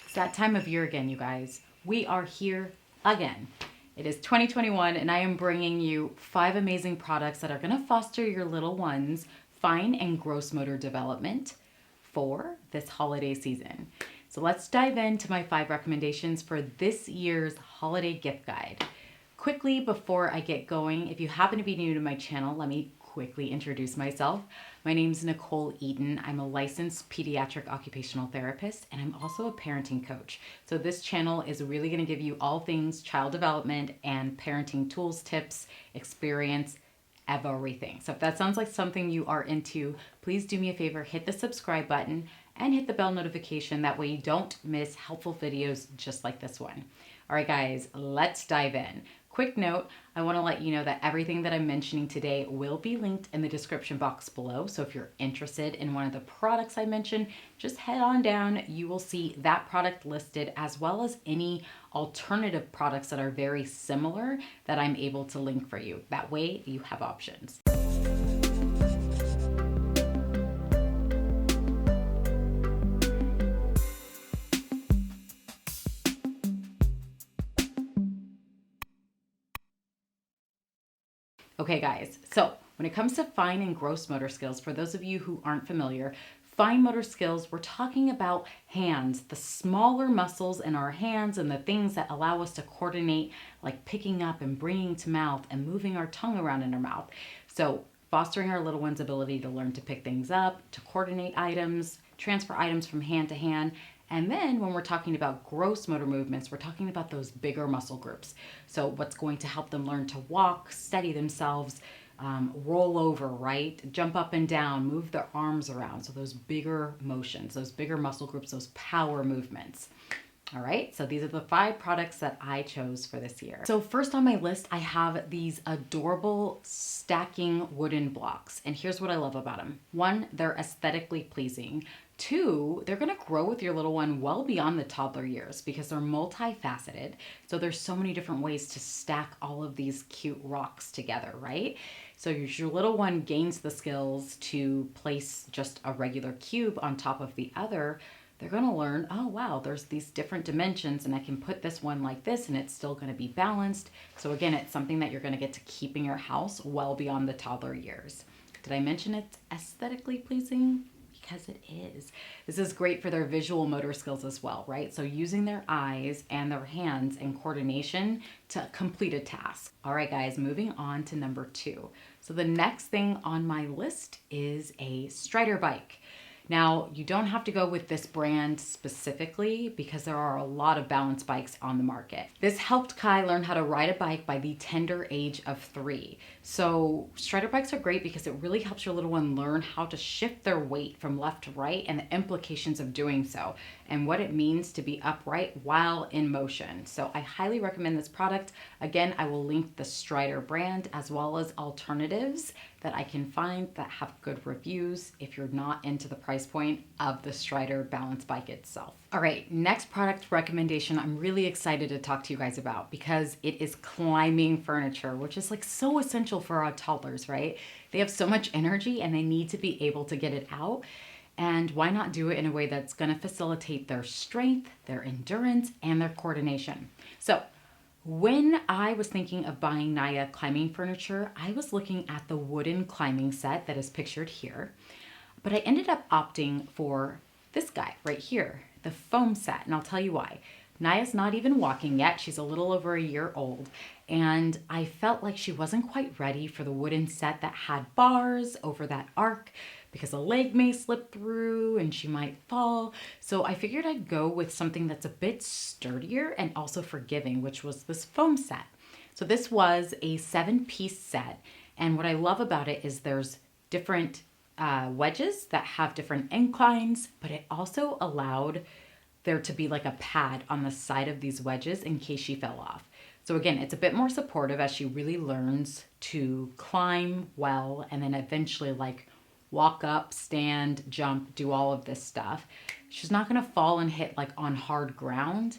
It's that time of year again, you guys. We are here again. It is 2021, and I am bringing you 5 amazing products that are going to foster your little one's fine and gross motor development for this holiday season. So let's dive into my 5 recommendations for this year's holiday gift guide. Quickly, before I get going, if you happen to be new to my channel, let me quickly introduce myself. My name is Nekole Eaton. I'm a licensed pediatric occupational therapist, and I'm also a parenting coach. So this channel is really going to give you all things child development and parenting tools, tips, experience, everything. So if that sounds like something you are into, please do me a favor, hit the subscribe button and hit the bell notification. That way you don't miss helpful videos just like this one. All right, guys, let's dive in. Quick note, I want to let you know that everything that I'm mentioning today will be linked in the description box below. So if you're interested in one of the products I mentioned, just head on down. You will see that product listed, as well as any alternative products that are very similar that I'm able to link for you. That way you have options. Okay, guys, so when it comes to fine and gross motor skills, for those of you who aren't familiar, fine motor skills, we're talking about hands, the smaller muscles in our hands and the things that allow us to coordinate, like picking up and bringing to mouth and moving our tongue around in our mouth. So fostering our little one's ability to learn to pick things up, to coordinate items, transfer items from hand to hand. And then when we're talking about gross motor movements, we're talking about those bigger muscle groups. So what's going to help them learn to walk, steady themselves, roll over, right? Jump up and down, move their arms around. So those bigger motions, those bigger muscle groups, those power movements. All right, so these are the 5 products that I chose for this year. So first on my list, I have these adorable stacking wooden blocks. And here's what I love about them. 1, they're aesthetically pleasing. 2, they're gonna grow with your little one well beyond the toddler years because they're multifaceted. So there's so many different ways to stack all of these cute rocks together, right? So your little one gains the skills to place just a regular cube on top of the other. They're going to learn, oh, wow, there's these different dimensions and I can put this one like this and it's still going to be balanced. So again, it's something that you're going to get to keep in your house well beyond the toddler years. Did I mention it's aesthetically pleasing? Because it is. This is great for their visual motor skills as well, right? So using their eyes and their hands in coordination to complete a task. All right, guys, moving on to number 2. So the next thing on my list is a Strider bike. Now, you don't have to go with this brand specifically because there are a lot of balance bikes on the market. This helped Kai learn how to ride a bike by the tender age of 3. So Strider bikes are great because it really helps your little one learn how to shift their weight from left to right and the implications of doing so and what it means to be upright while in motion. So I highly recommend this product. Again, I will link the Strider brand as well as alternatives that I can find that have good reviews if you're not into the price point of the Strider balance bike itself. All right, next product recommendation I'm really excited to talk to you guys about because it is climbing furniture, which is like so essential for our toddlers, right? They have so much energy and they need to be able to get it out. And why not do it in a way that's going to facilitate their strength, their endurance, and their coordination? So when I was thinking of buying Naya climbing furniture, I was looking at the wooden climbing set that is pictured here, but I ended up opting for this guy right here, the foam set, and I'll tell you why. Naya's not even walking yet. She's a little over a year old, and I felt like she wasn't quite ready for the wooden set that had bars over that arc because a leg may slip through and she might fall. So I figured I'd go with something that's a bit sturdier and also forgiving, which was this foam set. So this was a 7-piece set. And what I love about it is there's different wedges that have different inclines, but it also allowed there to be like a pad on the side of these wedges in case she fell off. So again, it's a bit more supportive as she really learns to climb well and then eventually like walk up, stand, jump, do all of this stuff. She's not gonna fall and hit like on hard ground.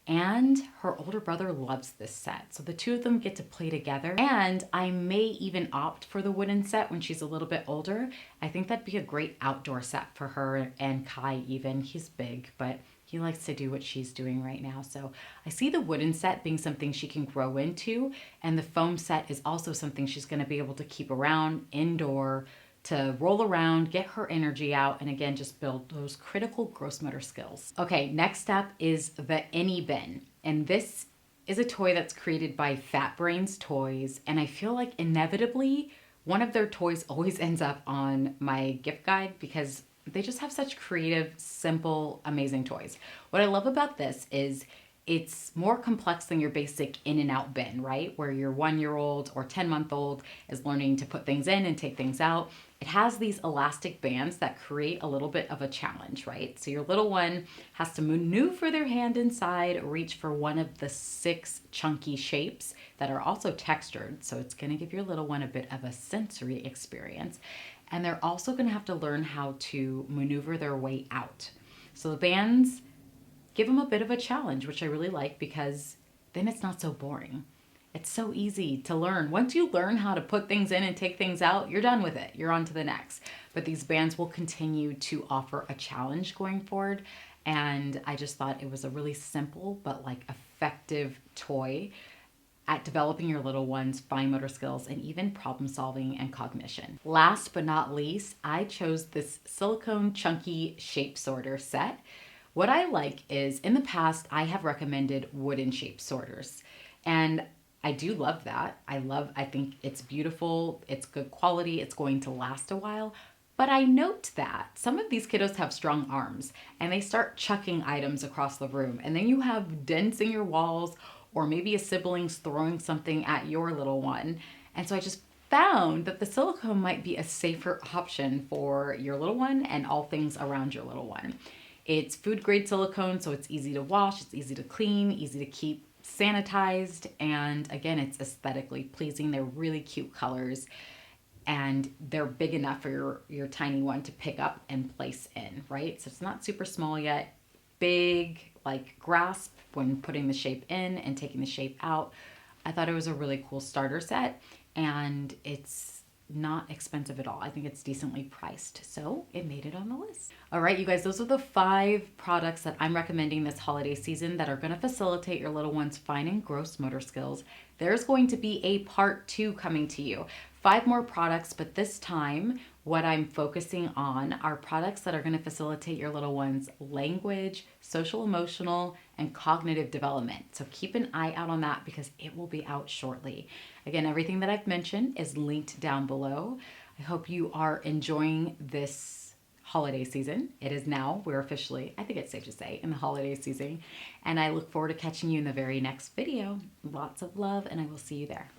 And her older brother loves this set. So the 2 of them get to play together. And I may even opt for the wooden set when she's a little bit older. I think that'd be a great outdoor set for her and Kai even. He's big, but he likes to do what she's doing right now. So I see the wooden set being something she can grow into, and the foam set is also something she's going to be able to keep around indoor to roll around, get her energy out, and again, just build those critical gross motor skills. Okay, next up is the Any Bin. And this is a toy that's created by Fat Brains Toys. And I feel like inevitably, one of their toys always ends up on my gift guide because they just have such creative, simple, amazing toys. What I love about this is it's more complex than your basic in and out bin, right? Where your 1-year-old or 10-month-old is learning to put things in and take things out. It has these elastic bands that create a little bit of a challenge, right? So your little one has to maneuver their hand inside, reach for one of the 6 chunky shapes that are also textured. So it's gonna give your little one a bit of a sensory experience. And they're also gonna have to learn how to maneuver their way out. So the bands give them a bit of a challenge, which I really like because then it's not so boring. It's so easy to learn. Once you learn how to put things in and take things out, you're done with it. You're on to the next. But these bands will continue to offer a challenge going forward. And I just thought it was a really simple but like effective toy at developing your little one's fine motor skills and even problem solving and cognition. Last but not least, I chose this silicone chunky shape sorter set. What I like is in the past, I have recommended wooden shape sorters, and I do love that. I think it's beautiful, it's good quality, it's going to last a while. But I note that some of these kiddos have strong arms and they start chucking items across the room, and then you have dents in your walls, or maybe a sibling's throwing something at your little one. And so I just found that the silicone might be a safer option for your little one and all things around your little one. It's food grade silicone, so it's easy to wash, it's easy to clean, easy to keep sanitized, and again, it's aesthetically pleasing. They're really cute colors, and they're big enough for your tiny one to pick up and place in, right? So it's not super small yet, big, like grasp when putting the shape in and taking the shape out. I thought it was a really cool starter set, and it's not expensive at all. I think it's decently priced, so it made it on the list. All right, you guys, those are the 5 products that I'm recommending this holiday season that are going to facilitate your little one's fine and gross motor skills. There's going to be a part 2 coming to you. 5 more products, but this time what I'm focusing on are products that are going to facilitate your little one's language, social, emotional, and cognitive development. So keep an eye out on that because it will be out shortly. Again, everything that I've mentioned is linked down below. I hope you are enjoying this holiday season. It is now, we're officially, I think it's safe to say, in the holiday season. And I look forward to catching you in the very next video. Lots of love, and I will see you there.